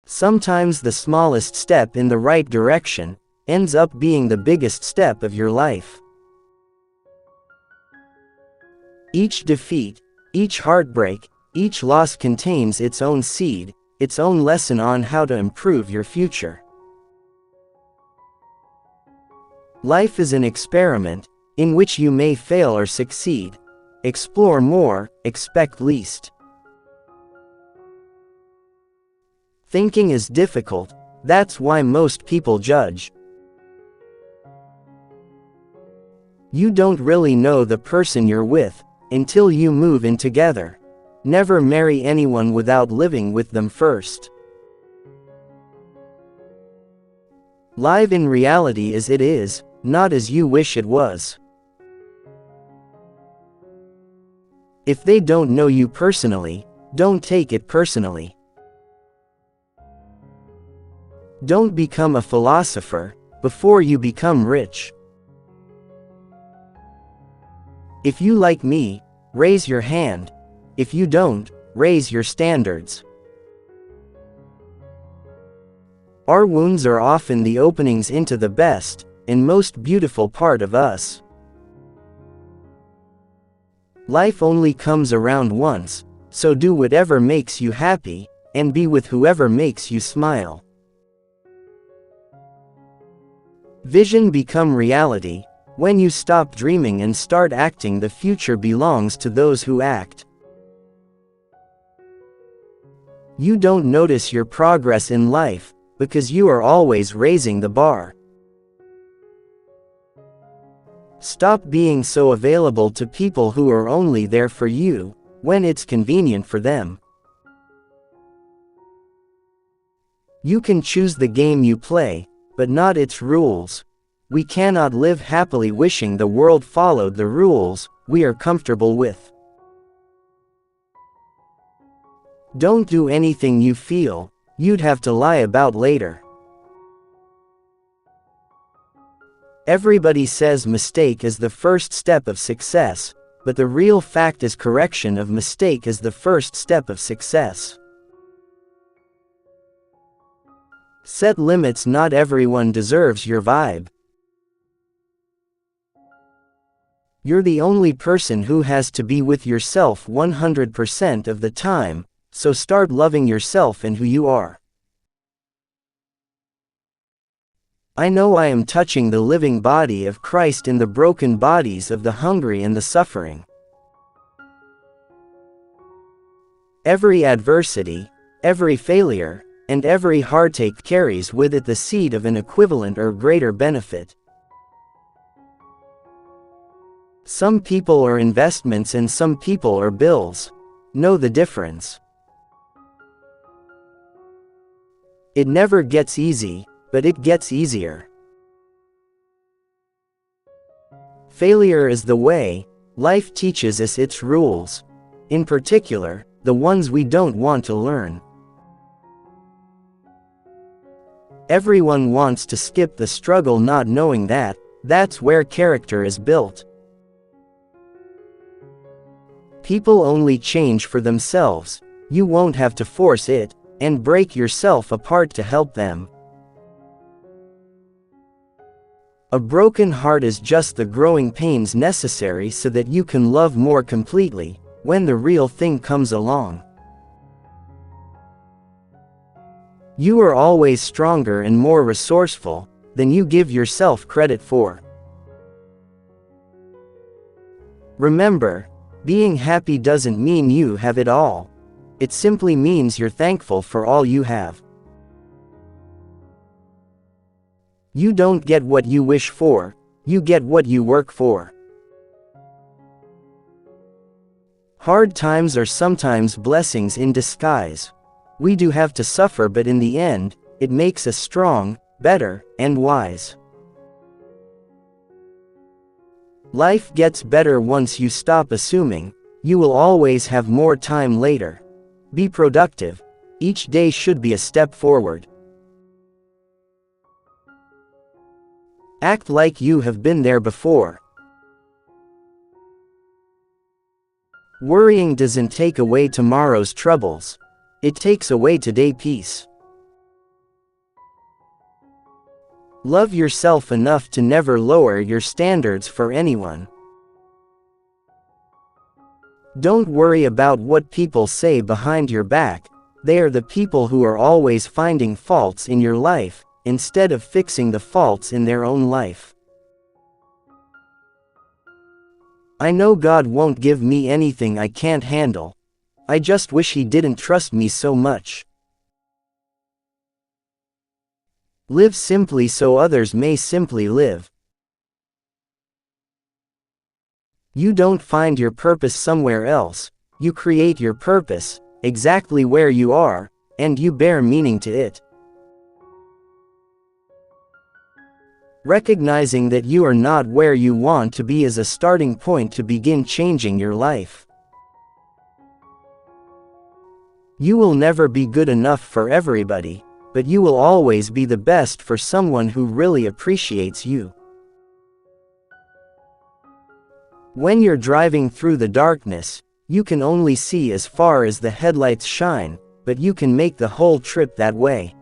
Sometimes the smallest step in the right direction ends up being the biggest step of your life. Each defeat, each heartbreak, each loss contains its own seed, its own lesson on how to improve your future. Life is an experiment, in which you may fail or succeed. Explore more, expect least. Thinking is difficult, that's why most people judge. You don't really know the person you're with, until you move in together. Never marry anyone without living with them first. Live in reality as it is, not as you wish it was. If they don't know you personally, don't take it personally. Don't become a philosopher before you become rich. If you like me, raise your hand. If you don't, raise your standards. Our wounds are often the openings into the best and most beautiful part of us. Life only comes around once, so do whatever makes you happy, and be with whoever makes you smile. Vision become reality when you stop dreaming and start acting. The future belongs to those who act. You don't notice your progress in life, because you are always raising the bar. Stop being so available to people who are only there for you, when it's convenient for them. You can choose the game you play, but not its rules. We cannot live happily wishing the world followed the rules we are comfortable with. Don't do anything you feel you'd have to lie about later. Everybody says mistake is the first step of success, but the real fact is correction of mistake is the first step of success. Set limits. Not everyone deserves your vibe. You're the only person who has to be with yourself 100% of the time, so start loving yourself and who you are. I know I am touching the living body of Christ in the broken bodies of the hungry and the suffering. Every adversity, every failure, and every heartache carries with it the seed of an equivalent or greater benefit. Some people are investments and some people are bills. Know the difference. It never gets easy, but it gets easier. Failure is the way. Life teaches us its rules. In particular, the ones we don't want to learn. Everyone wants to skip the struggle, not knowing that that's where character is built. People only change for themselves. You won't have to force it and break yourself apart to help them. A broken heart is just the growing pains necessary so that you can love more completely when the real thing comes along. You are always stronger and more resourceful than you give yourself credit for. Remember, being happy doesn't mean you have it all. It simply means you're thankful for all you have. You don't get what you wish for, you get what you work for. Hard times are sometimes blessings in disguise. We do have to suffer, but in the end, it makes us strong, better, and wise. Life gets better once you stop assuming you will always have more time later. Be productive. Each day should be a step forward. Act like you have been there before. Worrying doesn't take away tomorrow's troubles. It takes away today's peace. Love yourself enough to never lower your standards for anyone. Don't worry about what people say behind your back. They are the people who are always finding faults in your life, instead of fixing the faults in their own life. I know God won't give me anything I can't handle. I just wish He didn't trust me so much. Live simply so others may simply live. You don't find your purpose somewhere else. You create your purpose, exactly where you are, and you bear meaning to it. Recognizing that you are not where you want to be is a starting point to begin changing your life. You will never be good enough for everybody, but you will always be the best for someone who really appreciates you. When you're driving through the darkness, you can only see as far as the headlights shine, but you can make the whole trip that way.